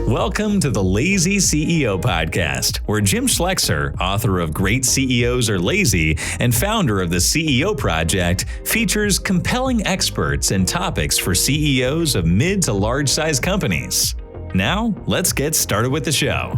Welcome to the Lazy CEO Podcast, where Jim Schleckser, author of Great CEOs Are Lazy and founder of the CEO Project, features compelling experts and topics for CEOs of mid to large-size companies. Now, let's get started with the show.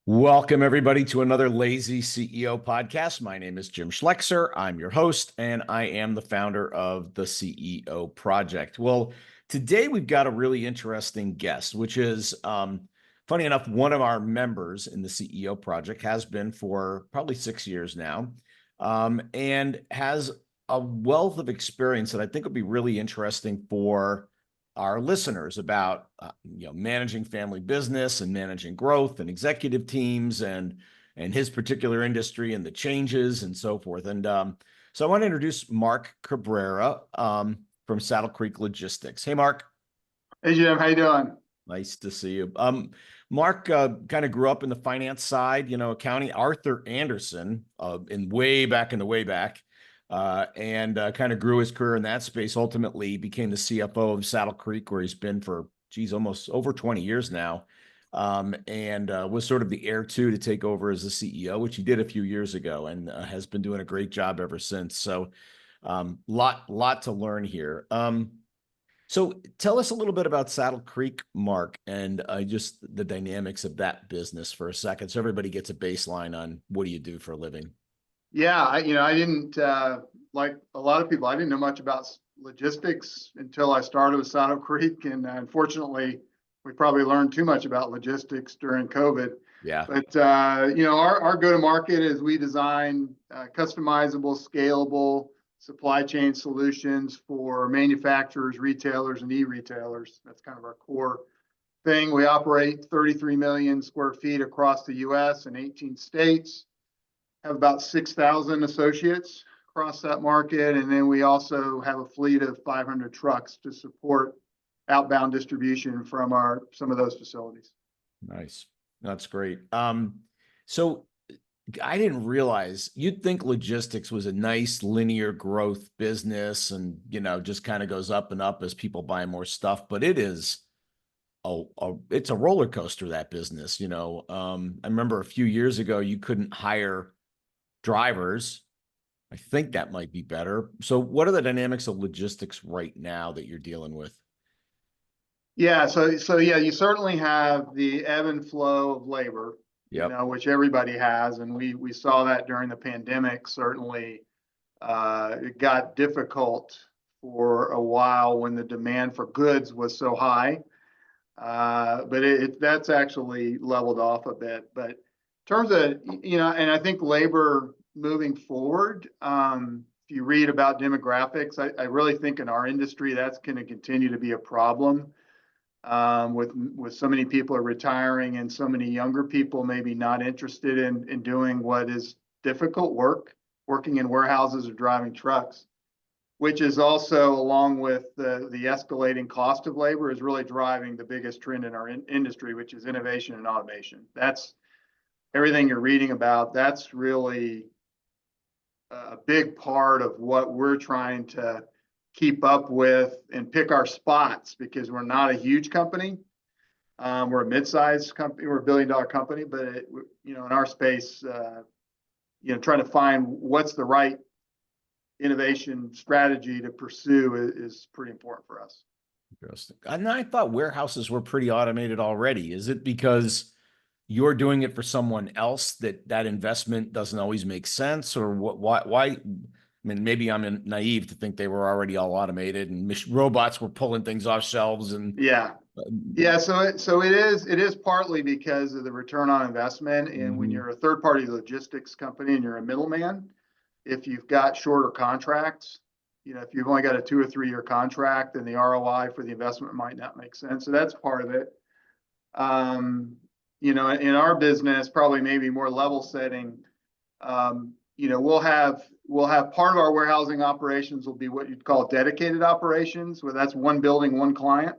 Welcome, everybody, to another Lazy CEO podcast. My name is Jim Schleckser. I'm your host, and I am the founder of the CEO Project. Well, today we've got a really interesting guest, which is, funny enough, one of our members in the CEO Project, has been for probably 6 years now, and has a wealth of experience that I think will be really interesting for our listeners about managing family business and managing growth and executive teams and his particular industry and the changes and so forth. And so I want to introduce Mark Cabrera from Saddle Creek Logistics. Hey, Mark. Hey, Jim. How you doing? Nice to see you. Mark kind of grew up in the finance side, accounting. Arthur Anderson, way back, and kind of grew his career in that space. Ultimately became the CFO of Saddle Creek, where he's been for, almost over 20 years now, and was sort of the heir to take over as the CEO, which he did a few years ago, and has been doing a great job ever since. So lot to learn here. So tell us a little bit about Saddle Creek, Mark, and just the dynamics of that business for a second, so everybody gets a baseline on what do you do for a living. Yeah, I didn't, like a lot of people, I didn't know much about logistics until I started with Saddle Creek. And unfortunately, we probably learned too much about logistics during COVID. Yeah. But, our go-to-market is we design customizable, scalable supply chain solutions for manufacturers, retailers, and e-retailers. That's kind of our core thing. We operate 33 million square feet across the U.S. and 18 states. Have about 6,000 associates across that market. And then we also have a fleet of 500 trucks to support outbound distribution from some of those facilities. Nice. That's great. So I didn't realize, you'd think logistics was a nice linear growth business and, just kind of goes up and up as people buy more stuff, but it is it's a roller coaster, that business. I remember a few years ago, you couldn't hire drivers. I think that might be better. So what are the dynamics of logistics right now that you're dealing with? Yeah, so yeah, you certainly have the ebb and flow of labor, which everybody has. And we saw that during the pandemic. Certainly it got difficult for a while when the demand for goods was so high. But that's actually leveled off a bit. But in terms of, and I think labor moving forward, if you read about demographics, I really think in our industry, that's going to continue to be a problem, with so many people are retiring and so many younger people maybe not interested in doing what is difficult work, working in warehouses or driving trucks, which is also, along with the escalating cost of labor, is really driving the biggest trend in our industry, which is innovation and automation. That's everything you're reading about. That's really a big part of what we're trying to keep up with and pick our spots, because we're not a huge company. We're a mid-sized company. We're a billion-dollar company, but in our space, trying to find what's the right innovation strategy to pursue is pretty important for us. Interesting. And I thought warehouses were pretty automated already. Is it because you're doing it for someone else that investment doesn't always make sense, or what? Why? I mean, maybe I'm naive to think they were already all automated and robots were pulling things off shelves and yeah. So it is partly because of the return on investment. And when you're a third-party logistics company and you're a middleman, if you've got shorter contracts, if you've only got a 2 or 3 year contract, then the ROI for the investment might not make sense. So that's part of it. In our business, probably maybe more level setting, we'll have part of our warehousing operations will be what you'd call dedicated operations, where that's one building, one client.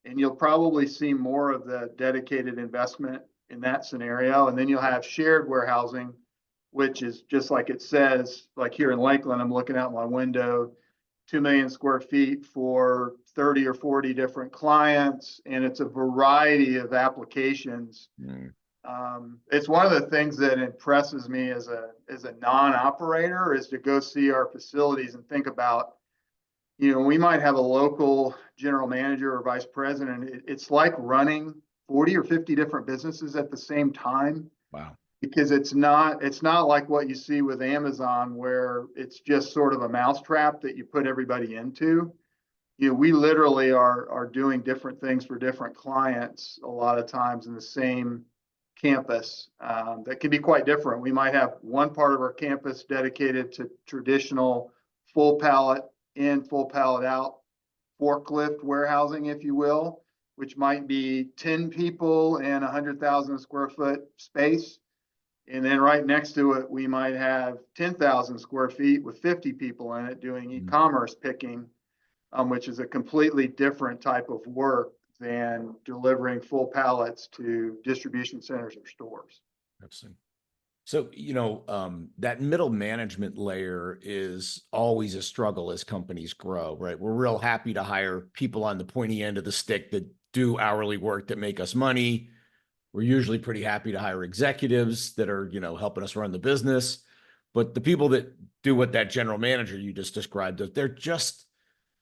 And you'll probably see more of the dedicated investment in that scenario. And then you'll have shared warehousing, which is just like it says, like here in Lakeland, I'm looking out my window, 2 million square feet for 30 or 40 different clients. And it's a variety of applications. It's one of the things that impresses me as a non-operator is to go see our facilities and think about, we might have a local general manager or vice president. It's like running 40 or 50 different businesses at the same time. Wow. Because it's not like what you see with Amazon, where it's just sort of a mousetrap that you put everybody into. We literally are doing different things for different clients a lot of times in the same campus. That can be quite different. We might have one part of our campus dedicated to traditional full pallet in, full pallet out, forklift warehousing, if you will, which might be 10 people and 100,000 square foot space. And then right next to it, we might have 10,000 square feet with 50 people in it doing e-commerce picking, which is a completely different type of work than delivering full pallets to distribution centers or stores. Absolutely. So, that middle management layer is always a struggle as companies grow, right? We're real happy to hire people on the pointy end of the stick that do hourly work that make us money. We're usually pretty happy to hire executives that are, helping us run the business. But the people that do what that general manager you just described, they're just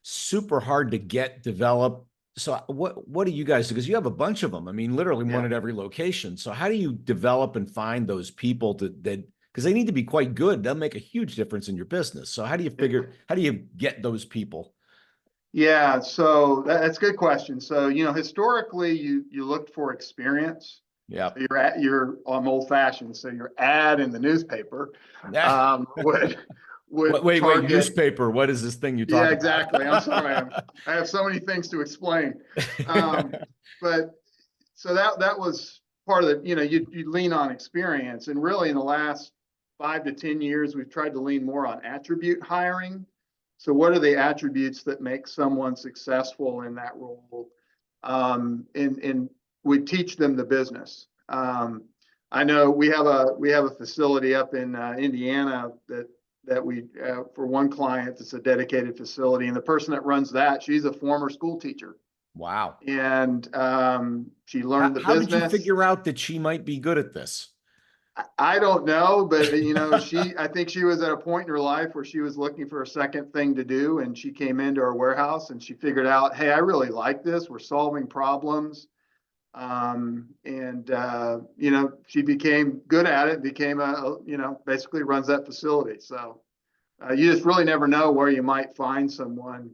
super hard to get, develop. So what do you guys do? Because you have a bunch of them. I mean, literally one at every location. So how do you develop and find those people that because they need to be quite good. They'll make a huge difference in your business. So how do you get those people? Yeah, so that's a good question. So, historically you looked for experience. Yeah. So I'm old fashioned. So your ad in the newspaper would wait, target... newspaper. What is this thing you talk about? Yeah, exactly. I'm sorry. I have so many things to explain. But so that was part of the, you lean on experience. And really in the last 5 to 10 years, we've tried to lean more on attribute hiring. So what are the attributes that make someone successful in that role? And we teach them the business. I know we have a facility up in Indiana that we for one client, it's a dedicated facility, and the person that runs that, she's a former school teacher. Wow. And she learned the business. How did you figure out that she might be good at this? I don't know, but I think she was at a point in her life where she was looking for a second thing to do, and she came into our warehouse and she figured out, hey, I really like this. We're solving problems. She became good at it, basically runs that facility. So you just really never know where you might find someone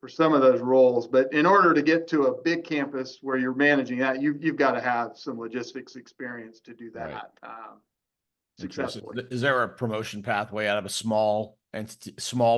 for some of those roles. But in order to get to a big campus where you're managing that, you've got to have some logistics experience to do that successfully. Is there a promotion pathway out of a small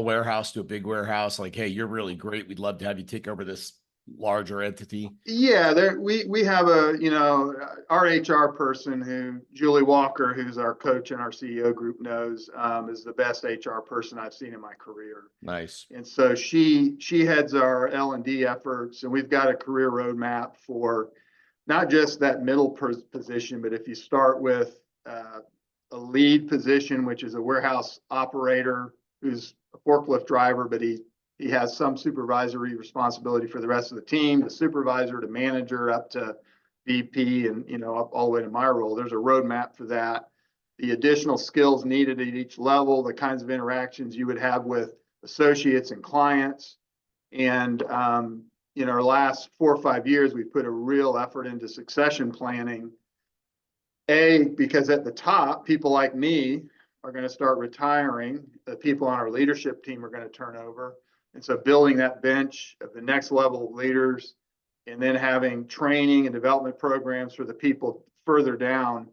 warehouse to a big warehouse? Like, hey, you're really great. We'd love to have you take over this larger entity. Yeah, we have our HR person who Julie Walker, who's our coach and our CEO group, knows is the best HR person I've seen in my career. Nice. And so she heads our L&D efforts, and we've got a career roadmap for not just that middle position, but if you start with a lead position, which is a warehouse operator who's a forklift driver, but he has some supervisory responsibility for the rest of the team, the supervisor to manager up to VP and, up all the way to my role. There's a roadmap for that. The additional skills needed at each level, the kinds of interactions you would have with associates and clients. And, our last 4 or 5 years, we've put a real effort into succession planning. Because at the top, people like me are going to start retiring. The people on our leadership team are going to turn over. And so building that bench of the next level of leaders, and then having training and development programs for the people further down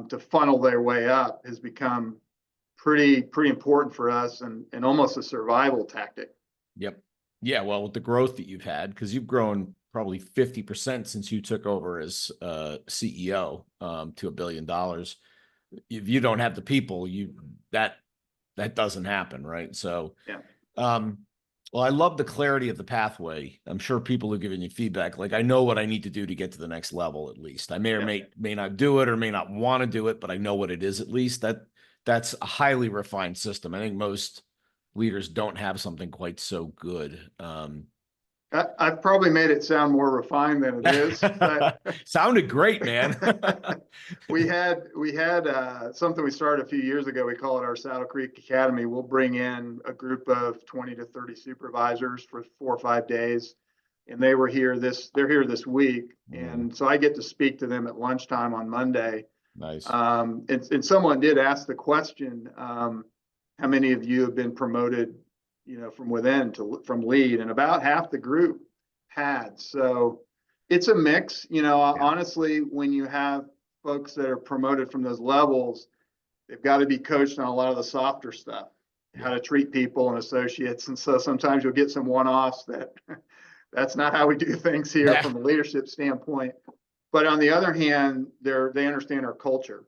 to funnel their way up has become pretty important for us, and almost a survival tactic. Yep. Yeah. Well, with the growth that you've had, because you've grown probably 50% since you took over as CEO to $1 billion. If you don't have the people, that doesn't happen, right? So, yeah. Well, I love the clarity of the pathway. I'm sure people are giving you feedback. Like, I know what I need to do to get to the next level, at least. I may or may not do it or may not want to do it, but I know what it is at least. That's a highly refined system. I think most leaders don't have something quite so good. I've probably made it sound more refined than it is, but sounded great, man. we had something we started a few years ago. We call it our Saddle Creek Academy. We'll bring in a group of 20 to 30 supervisors for 4 or 5 days, and they're here this week. And so I get to speak to them at lunchtime on Monday. Nice. And someone did ask the question, how many of you have been promoted, from within from lead, and about half the group had. So it's a mix, honestly, when you have folks that are promoted from those levels, they've got to be coached on a lot of the softer stuff, how to treat people and associates. And so sometimes you'll get some one-offs that's not how we do things here from a leadership standpoint. But on the other hand, they understand our culture,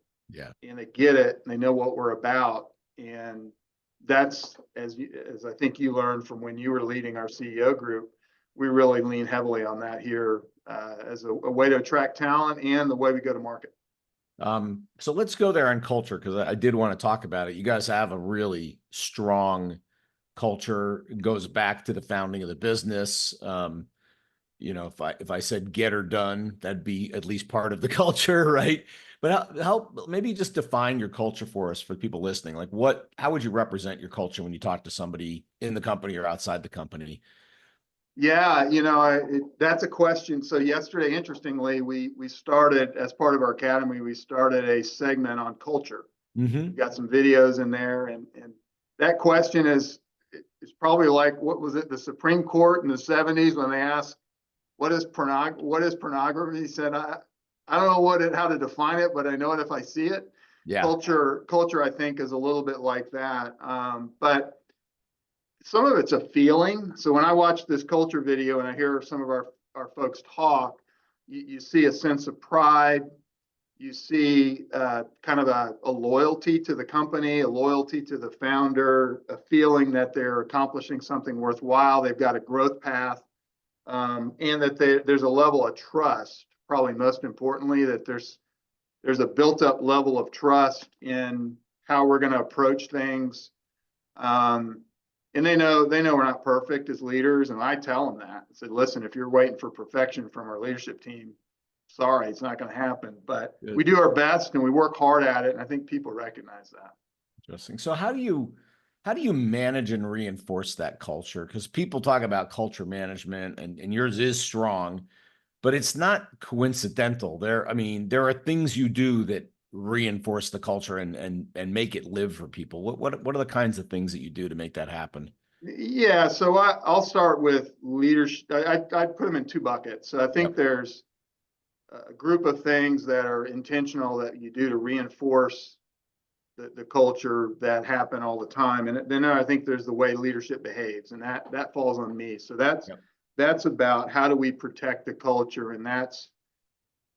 and they get it, and they know what we're about. And that's, as I think you learned from when you were leading our CEO group, we really lean heavily on that here as a way to attract talent and the way we go to market. So let's go there on culture, because I did want to talk about it. You guys have a really strong culture. It goes back to the founding of the business. If I said get her done, that'd be at least part of the culture, right? But help maybe just define your culture for us, for people listening. Like, how would you represent your culture when you talk to somebody in the company or outside the company? Yeah, that's a question. So yesterday, interestingly, we started, as part of our academy, we started a segment on culture. We got some videos in there, and that question is probably like, what was it, the Supreme Court in the 70s when they asked, what is pornography? He said, I don't know how to define it, but I know it if I see it. Yeah. Culture, I think, is a little bit like that. But some of it's a feeling. So when I watch this culture video and I hear some of our folks talk, you see a sense of pride. You see kind of a loyalty to the company, a loyalty to the founder, a feeling that they're accomplishing something worthwhile. They've got a growth path, and that there's a level of trust. Probably most importantly, that there's a built-up level of trust in how we're going to approach things. And they know we're not perfect as leaders, and I tell them that. I said, listen, if you're waiting for perfection from our leadership team, sorry, it's not going to happen. But we do our best and we work hard at it, and I think people recognize that. Interesting. So how do you manage and reinforce that culture? Because people talk about culture management, and yours is strong, but it's not coincidental. There are things you do that reinforce the culture and make it live for people. What are the kinds of things that you do to make that happen? Yeah, so I'll start with leadership. I'd put them in 2 buckets. So I think there's a group of things that are intentional that you do to reinforce the culture that happen all the time. And then I think there's the way leadership behaves, and that falls on me. So that's about how do we protect the culture, and that's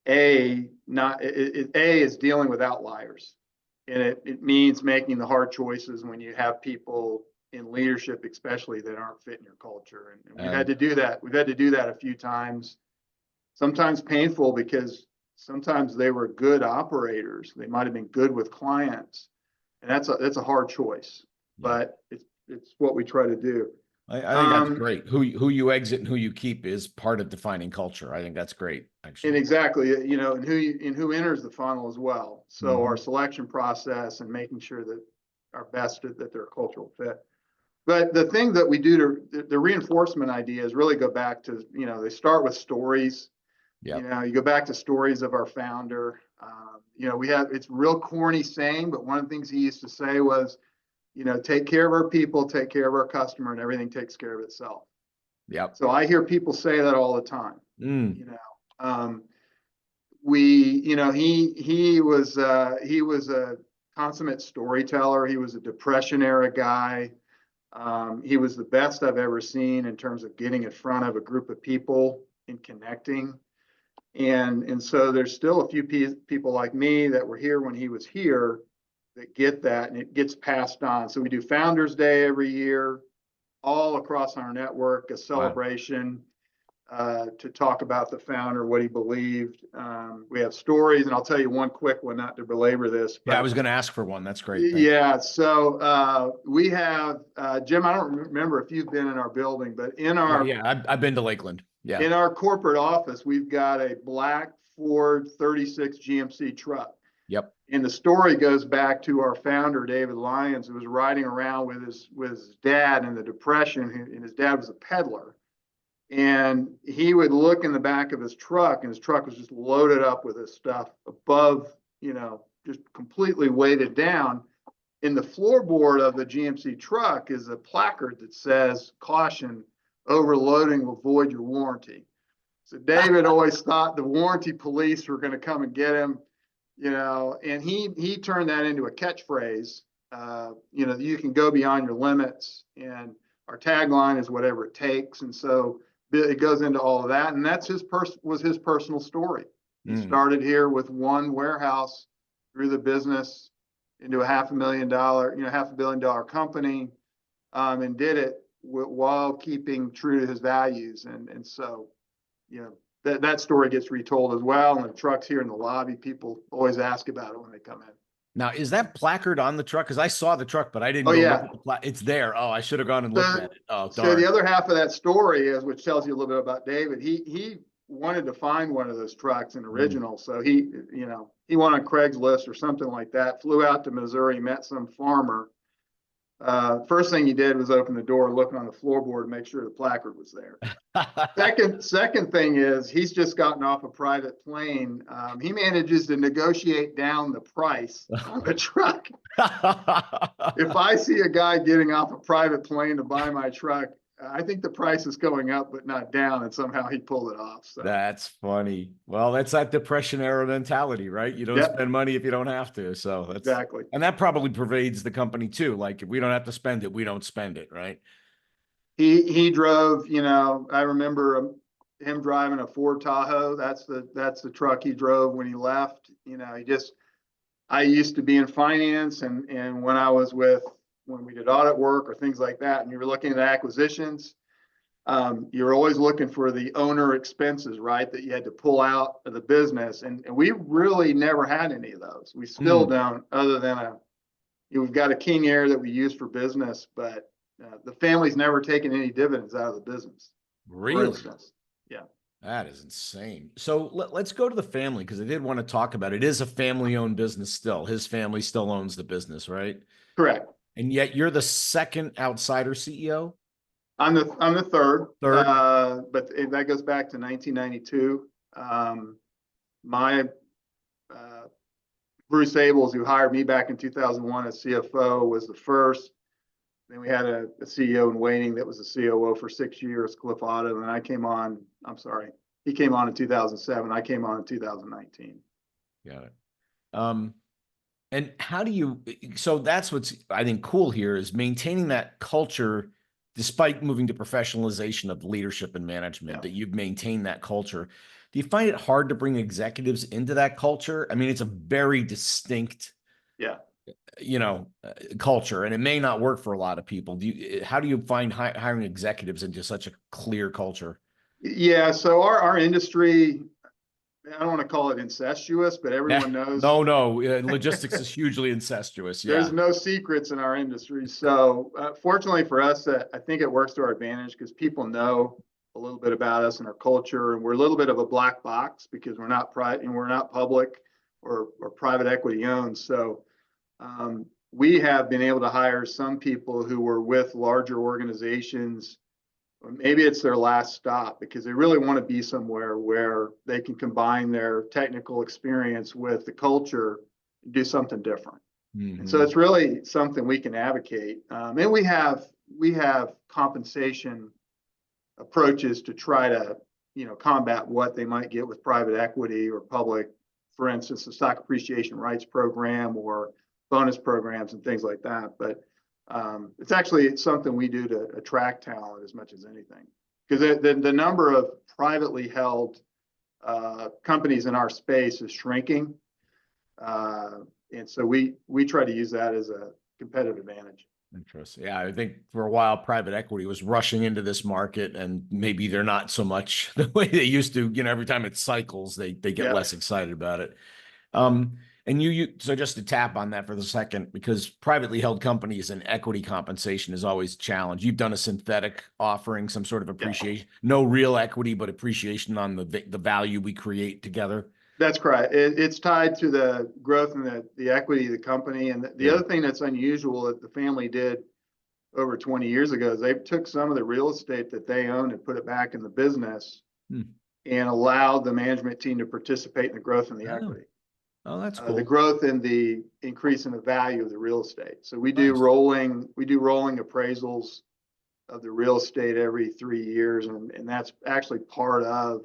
A is dealing with outliers, and it means making the hard choices when you have people in leadership, especially, that aren't fitting your culture. And we've had to do that. We've had to do that a few times. Sometimes painful, because sometimes they were good operators. They might have been good with clients, and that's a hard choice. But it's what we try to do. I think that's great. Who you exit and who you keep is part of defining culture. I think that's great, actually. And exactly, and who enters the funnel as well. So our selection process and making sure that our best that they're a cultural fit. But the thing that we do the reinforcement ideas really go back to, they start with stories. You go back to stories of our founder. It's a real corny saying, but one of the things he used to say was, take care of our people, take care of our customer, and everything takes care of itself. Yep. So I hear people say that all the time. He was a consummate storyteller. He was a Depression era guy. He was the best I've ever seen in terms of getting in front of a group of people and connecting. And so there's still a few people like me that were here when he was here that get that, and it gets passed on. So we do Founders Day every year. all across our network, a celebration to talk about the founder, what he believed. We have stories, and I'll tell you one quick one, not to belabor this. But, yeah, I was going to ask for one. That's great. Yeah. So we have, Jim, I don't remember if you've been in our building, but in our... Yeah, I've been to Lakeland. Yeah. In our corporate office, we've got a black Ford 36 GMC truck. Yep. And the story goes back to our founder, David Lyons, who was riding around with his dad in the Depression, and his dad was a peddler. And he would look in the back of his truck, and his truck was just loaded up with this stuff above, just completely weighted down. In the floorboard of the GMC truck is a placard that says, "Caution, overloading will void your warranty." So David always thought the warranty police were going to come and get him, and he turned that into a catchphrase. You can go beyond your limits, and our tagline is whatever it takes. And so it goes into all of that, and that's his personal story. He started here with one warehouse, grew the business into a $500 million company, and did it while keeping true to his values. And so, that story gets retold as well. And the truck's here in the lobby. People always ask about it when they come in. Now, is that placard on the truck? Because I saw the truck, but I didn't. It's there. Oh, I should have gone and looked at it. Oh, darn. So the other half of that story is, which tells you a little bit about David. He wanted to find one of those trucks, an original. So he went on Craigslist or something like that. Flew out to Missouri, met some farmer. First thing he did was open the door, look on the floorboard, and make sure the placard was there. Second thing is, he's just gotten off a private plane. He manages to negotiate down the price on the truck. If I see a guy getting off a private plane to buy my truck, I think the price is going up, but not down, and somehow he pulled it off. So that's funny. Well, that's that Depression era mentality, right? You don't spend money if you don't have to. So that's exactly. And that probably pervades the company too. Like, if we don't have to spend it, we don't spend it, right? He drove, I remember him driving a Ford Tahoe. That's the truck he drove when he left. I used to be in finance, and when we did audit work or things like that, and you were looking at acquisitions, you're always looking for the owner expenses, right? That you had to pull out of the business. And we really never had any of those. We still don't, other than we've got a King Air that we use for business, but the family's never taken any dividends out of the business. Really? Yeah. That is insane. So let's go to the family, because I did want to talk about it. It is a family-owned business still. His family still owns the business, right? Correct. And yet you're the second outsider CEO? I'm the third. Third. But that goes back to 1992. Bruce Abels, who hired me back in 2001 as CFO, was the first. Then we had a CEO in waiting that was a COO for 6 years, Cliff Otto, and he came on in 2007. I came on in 2019. Got it. And how do you, so that's what's, I think, cool here, is maintaining that culture, despite moving to professionalization of leadership and management, that you've maintained that culture. Do you find it hard to bring executives into that culture? I mean, it's a very distinct, culture, and it may not work for a lot of people. How do you find hiring executives into such a clear culture? Yeah. So our industry, I don't want to call it incestuous, but everyone knows. No, logistics is hugely incestuous. Yeah. There's no secrets in our industry. So fortunately for us, I think it works to our advantage, because people know a little bit about us and our culture, and we're a little bit of a black box because we're not private and we're not public or private equity owned. So we have been able to hire some people who were with larger organizations. Maybe it's their last stop, because they really want to be somewhere where they can combine their technical experience with the culture and do something different. And so it's really something we can advocate. And we have compensation approaches to try to, combat what they might get with private equity or public. For instance, the stock appreciation rights program or bonus programs and things like that. But it's actually something we do to attract talent as much as anything, because the number of privately held companies in our space is shrinking, and so we try to use that as a competitive advantage. Interesting. Yeah, I think for a while private equity was rushing into this market, and maybe they're not so much the way they used to. Every time it cycles, they get less excited about it. And so just to tap on that for the second, because privately held companies and equity compensation is always a challenge. You've done a synthetic offering, some sort of appreciation, no real equity, but appreciation on the value we create together. That's correct. It's tied to the growth in the equity of the company. And the other thing that's unusual that the family did over 20 years ago is they took some of the real estate that they owned and put it back in the business and allowed the management team to participate in the growth in the equity. Oh, that's cool. The growth in the increase in the value of the real estate. So we do rolling appraisals of the real estate every 3 years, and that's actually part of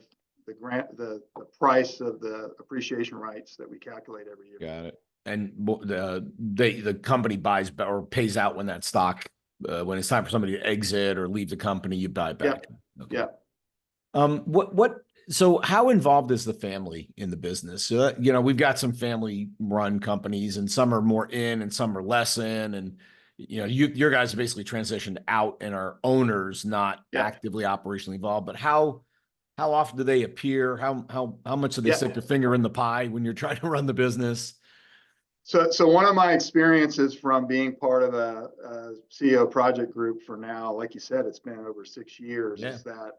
the price of the appreciation rights that we calculate every year. Got it. And the company buys or pays out when that stock when it's time for somebody to exit or leave the company, you buy it back. Yeah. Okay. So how involved is the family in the business? So we've got some family run companies, and some are more in and some are less in, and your guys have basically transitioned out and are owners, not actively operationally involved. But how often do they appear? How much do they stick their finger in the pie when you're trying to run the business? So one of my experiences from being part of a CEO project group for now, like you said, it's been over 6 years, is that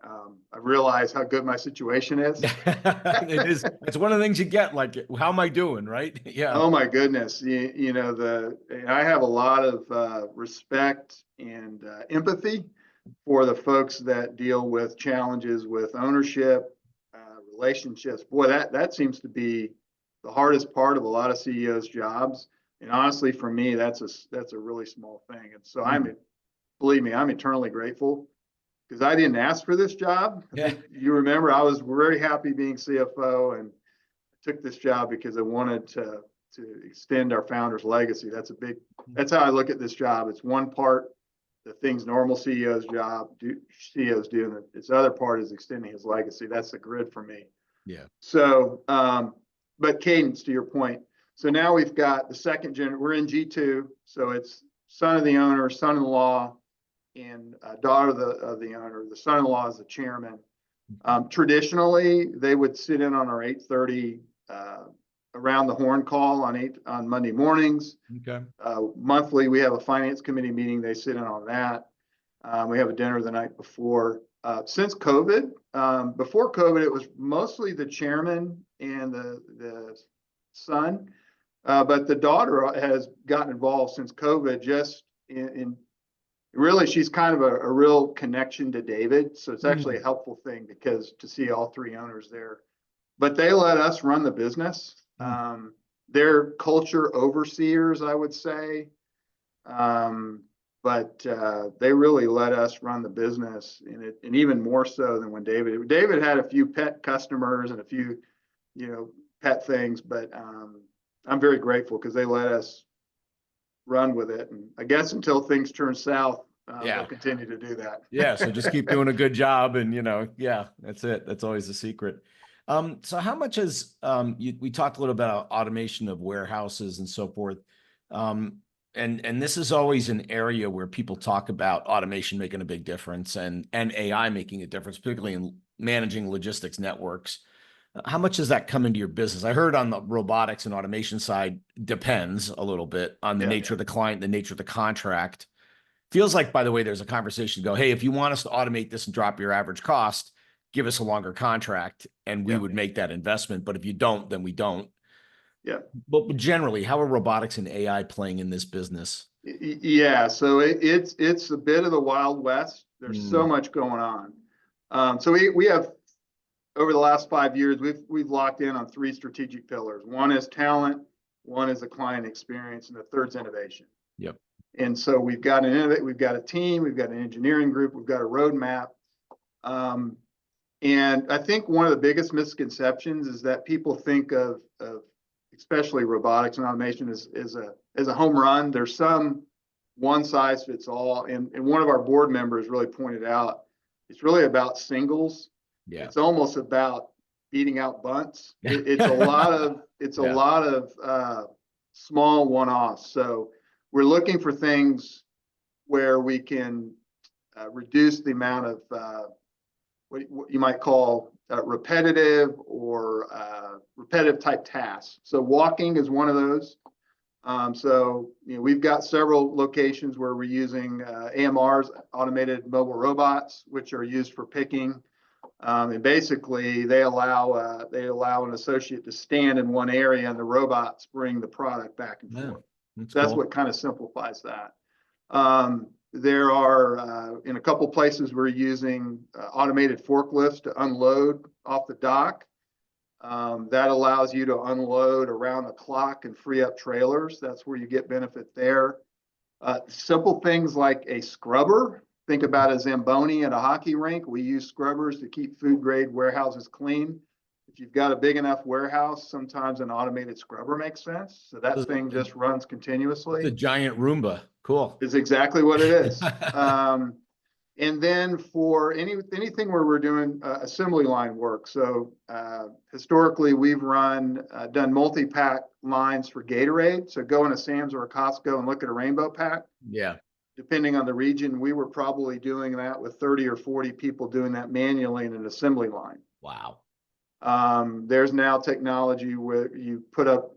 I've realized how good my situation is. It is. It's one of the things you get, like, how am I doing, right? Yeah. Oh my goodness. I have a lot of respect and empathy for the folks that deal with challenges with ownership, relationships. Boy, that seems to be the hardest part of a lot of CEOs' jobs. And honestly, for me, that's a really small thing. And so believe me, I'm eternally grateful because I didn't ask for this job. You remember, I was very happy being CFO and took this job because I wanted to extend our founder's legacy. That's how I look at this job. It's one part the things normal CEOs do, and its other part is extending his legacy. That's the grid for me. Yeah. So, but cadence, to your point. So now we've got the second gen. We're in G2, so it's son of the owner, son-in-law, and daughter of the owner. The son-in-law is the chairman. Traditionally, they would sit in on our 8:30 around the horn call on Monday mornings. Okay. Monthly, we have a finance committee meeting. They sit in on that. We have a dinner the night before. Since COVID, before COVID, it was mostly the chairman and the son, but the daughter has gotten involved since COVID. Just in really, she's kind of a real connection to David, so it's actually a helpful thing because to see all three owners there. But they let us run the business. They're culture overseers, I would say. But they really let us run the business, and even more so than when David had a few pet customers and a few, pet things. But I'm very grateful because they let us run with it, and I guess until things turn south, they'll continue to do that. Yeah, so just keep doing a good job, and that's it. That's always the secret. So how much is we talked a little about automation of warehouses and so forth. And this is always an area where people talk about automation making a big difference and AI making a difference, particularly in managing logistics networks. How much does that come into your business? I heard on the robotics and automation side, depends a little bit on the nature of the client, the nature of the contract. Feels like, by the way, there's a conversation to go, hey, if you want us to automate this and drop your average cost, give us a longer contract and we would make that investment. But if you don't, then we don't. Yeah. But generally, how are robotics and AI playing in this business? Yeah. So it's a bit of the Wild West. There's so much going on. So we have, over the last 5 years, we've locked in on 3 strategic pillars. One is talent, one is the client experience, and the third's innovation. Yep. And so we've got a team, we've got an engineering group, we've got a roadmap. And I think one of the biggest misconceptions is that people think of especially robotics and automation as a home run. There's some one size fits all. And one of our board members really pointed out, it's really about singles. Yeah. It's almost about beating out bunts. It's a lot of small one-offs. So we're looking for things where we can reduce the amount of what you might call repetitive type tasks. So walking is one of those. So we've got several locations where we're using AMRs, automated mobile robots, which are used for picking. And basically, they allow an associate to stand in one area, and the robots bring the product back and forth. That's cool. What kind of simplifies that. There are in a couple places we're using automated forklifts to unload off the dock. That allows you to unload around the clock and free up trailers. That's where you get benefit there. Simple things like a scrubber. Think about a Zamboni at a hockey rink. We use scrubbers to keep food grade warehouses clean. If you've got a big enough warehouse, sometimes an automated scrubber makes sense. So that thing just runs continuously. It's a giant Roomba. Cool. Is exactly what it is. And then for anything where we're doing assembly line work. So historically, we've done multi-pack lines for Gatorade. So go into Sam's or a Costco and look at a rainbow pack. Yeah. Depending on the region, we were probably doing that with 30 or 40 people doing that manually in an assembly line. Wow. There's now technology where you put up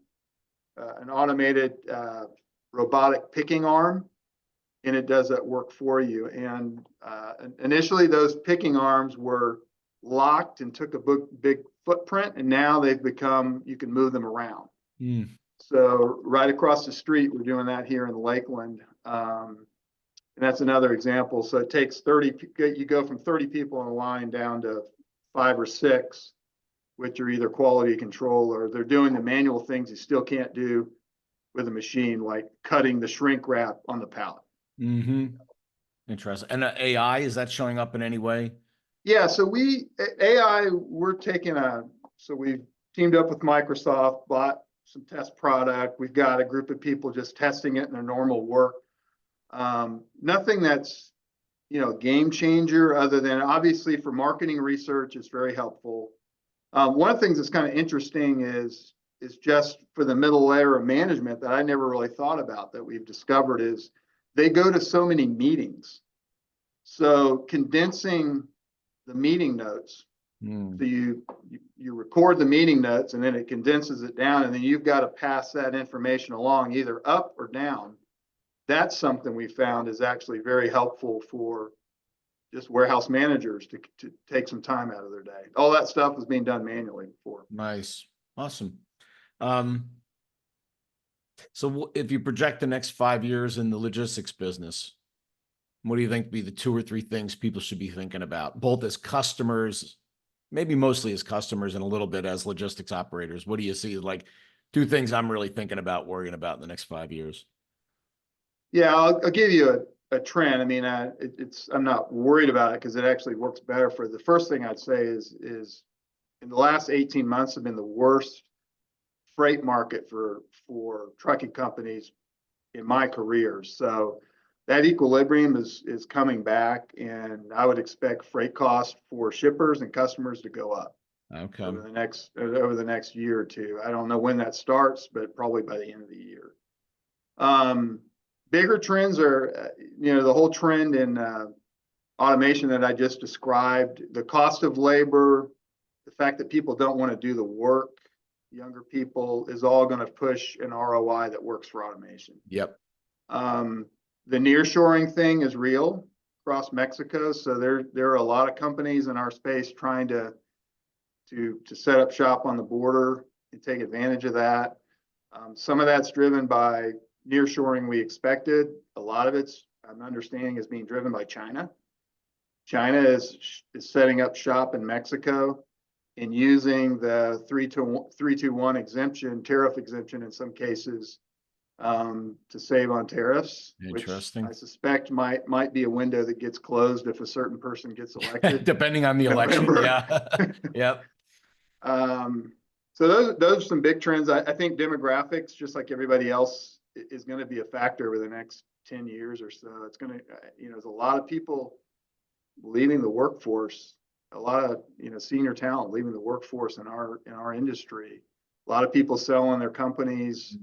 an automated robotic picking arm, and it does that work for you. And initially, those picking arms were locked and took a big footprint, and now they've become, you can move them around. So right across the street, we're doing that here in Lakeland. And that's another example. So it takes 30, you go from 30 people in a line down to 5 or 6, which are either quality control or they're doing the manual things you still can't do with a machine, like cutting the shrink wrap on the pallet. Interesting. And AI, is that showing up in any way? Yeah. So we've teamed up with Microsoft, bought some test product. We've got a group of people just testing it in their normal work. Nothing that's, game changer other than obviously for marketing research, it's very helpful. One of the things that's kind of interesting is just for the middle layer of management that I never really thought about that we've discovered is they go to so many meetings. So condensing the meeting notes, so you record the meeting notes and then it condenses it down, and then you've got to pass that information along either up or down. That's something we found is actually very helpful for just warehouse managers to take some time out of their day. All that stuff was being done manually before. Nice. Awesome. So if you project the next 5 years in the logistics business, what do you think be the 2 or 3 things people should be thinking about, both as customers, maybe mostly as customers and a little bit as logistics operators? What do you see like 2 things I'm really thinking about, worrying about in the next 5 years? Yeah, I'll give you a trend. I mean, I'm not worried about it because it actually works better for the first thing I'd say is in the last 18 months have been the worst freight market for trucking companies in my career. So that equilibrium is coming back, and I would expect freight costs for shippers and customers to go up. Okay. Over the next year or 2. I don't know when that starts, but probably by the end of the year. Bigger trends are, the whole trend in automation that I just described, the cost of labor, the fact that people don't want to do the work, younger people, is all going to push an ROI that works for automation. Yep. The nearshoring thing is real across Mexico. So there are a lot of companies in our space trying to set up shop on the border and take advantage of that. Some of that's driven by nearshoring we expected. A lot of it's, I'm understanding, is being driven by China. China is setting up shop in Mexico and using the 321 exemption, tariff exemption in some cases, to save on tariffs. Interesting. Which I suspect might be a window that gets closed if a certain person gets elected. Depending on the election. Yeah. Yep. So those are some big trends. I think demographics, just like everybody else, is going to be a factor over the next 10 years or so. It's going to, there's a lot of people leaving the workforce, a lot of, senior talent leaving the workforce in our industry. A lot of people selling their companies,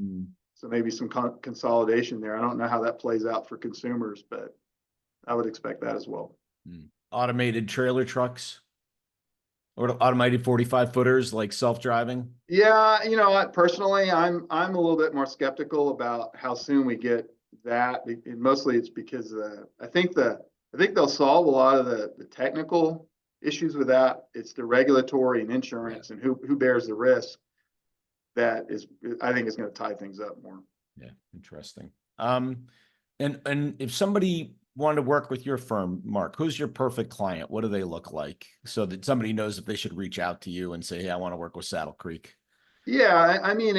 So maybe some consolidation there. I don't know how that plays out for consumers, but I would expect that as well. Automated trailer trucks or automated 45 footers, like self-driving. Yeah. Personally, I'm a little bit more skeptical about how soon we get that. And mostly it's because I think they'll solve a lot of the technical issues with that. It's the regulatory and insurance and who bears the risk that is, I think, is going to tie things up more. Yeah. Interesting. And if somebody wanted to work with your firm, Mark, who's your perfect client? What do they look like? So that somebody knows if they should reach out to you and say, hey, I want to work with Saddle Creek. Yeah. I mean,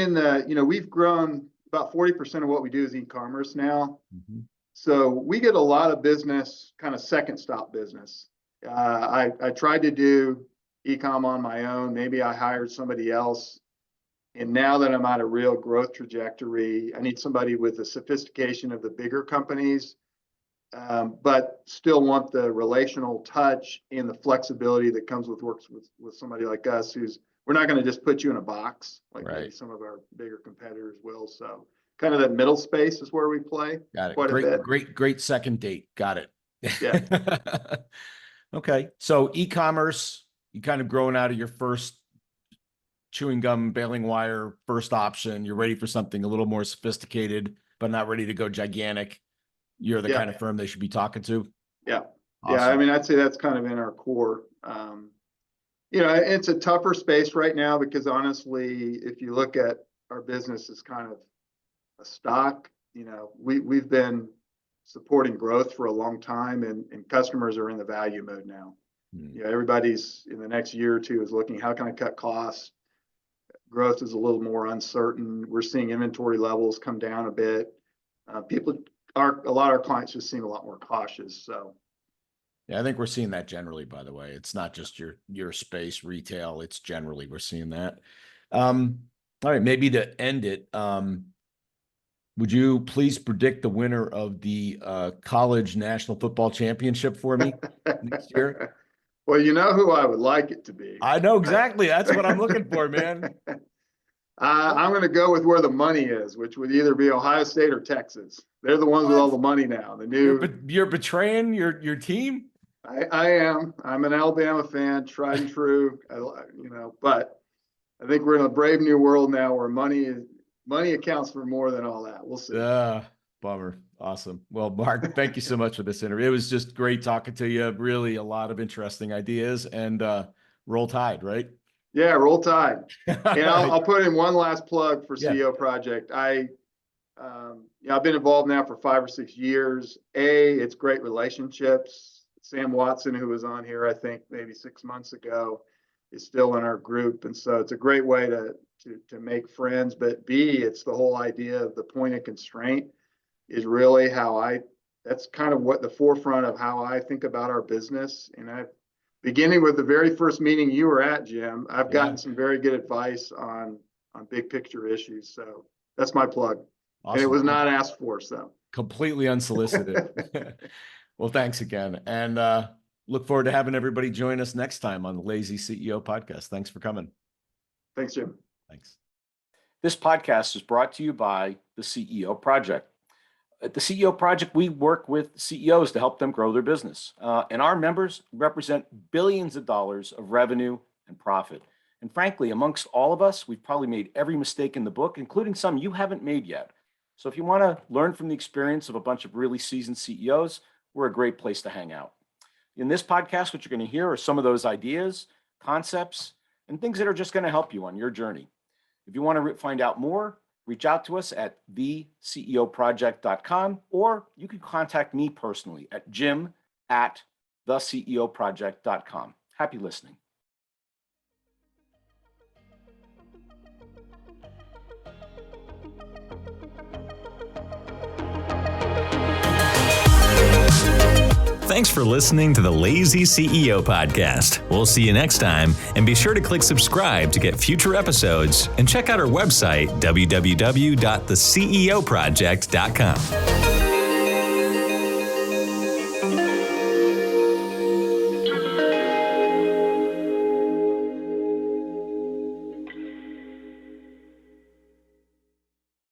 we've grown about 40% of what we do is e-commerce now. Mm-hmm. So we get a lot of business, kind of second stop business. I tried to do e-com on my own. Maybe I hired somebody else. And now that I'm on a real growth trajectory, I need somebody with the sophistication of the bigger companies, but still want the relational touch and the flexibility that comes with works with somebody like us, we're not going to just put you in a box like maybe some of our bigger competitors will. So kind of that middle space is where we play. Got it. Great second date. Got it. Yeah. Okay. So e-commerce, you kind of growing out of your first chewing gum, baling wire, first option. You're ready for something a little more sophisticated, but not ready to go gigantic. You're the kind of firm they should be talking to. Yeah. Awesome. Yeah. I mean, I'd say that's kind of in our core. It's a tougher space right now because honestly, if you look at our business as kind of a stock, we've been supporting growth for a long time and customers are in the value mode now. Everybody's in the next year or two is looking, how can I cut costs? Growth is a little more uncertain. We're seeing inventory levels come down a bit. A lot of our clients just seem a lot more cautious. So, yeah, I think we're seeing that generally, by the way. It's not just your space retail. It's generally, we're seeing that. All right. Maybe to end it, would you please predict the winner of the college national football championship for me next year? Well, you know who I would like it to be. I know exactly. That's what I'm looking for, man. I'm going to go with where the money is, which would either be Ohio State or Texas. They're the ones with all the money now. You're betraying your team. I am. I'm an Alabama fan, tried and true. But I think we're in a brave new world now where money accounts for more than all that. We'll see. Bummer. Awesome. Well, Mark, thank you so much for this interview. It was just great talking to you. Really a lot of interesting ideas and roll tide, right? Yeah, roll tide. And I'll put in one last plug for CEO Project. I've been involved now for 5 or 6 years. It's great relationships. Sam Watson, who was on here, I think maybe 6 months ago, is still in our group. And so it's a great way to make friends. But B, it's the whole idea of the point of constraint is really that's kind of what the forefront of how I think about our business. And beginning with the very first meeting you were at, Jim, I've gotten some very good advice on big picture issues. So that's my plug. Awesome. And it was not asked for, so. Completely unsolicited. Well, thanks again. And look forward to having everybody join us next time on the Lazy CEO podcast. Thanks for coming. Thanks, Jim. Thanks. This podcast is brought to you by the CEO Project. At the CEO Project, we work with CEOs to help them grow their business. And our members represent billions of dollars of revenue and profit. And frankly, amongst all of us, we've probably made every mistake in the book, including some you haven't made yet. So if you want to learn from the experience of a bunch of really seasoned CEOs, we're a great place to hang out. In this podcast, what you're going to hear are some of those ideas, concepts, and things that are just going to help you on your journey. If you want to find out more, reach out to us at theceoproject.com, or you can contact me personally at jim@theceoproject.com. Happy listening. Thanks for listening to the Lazy CEO podcast. We'll see you next time, and be sure to click subscribe to get future episodes and check out our website, www.theceoproject.com.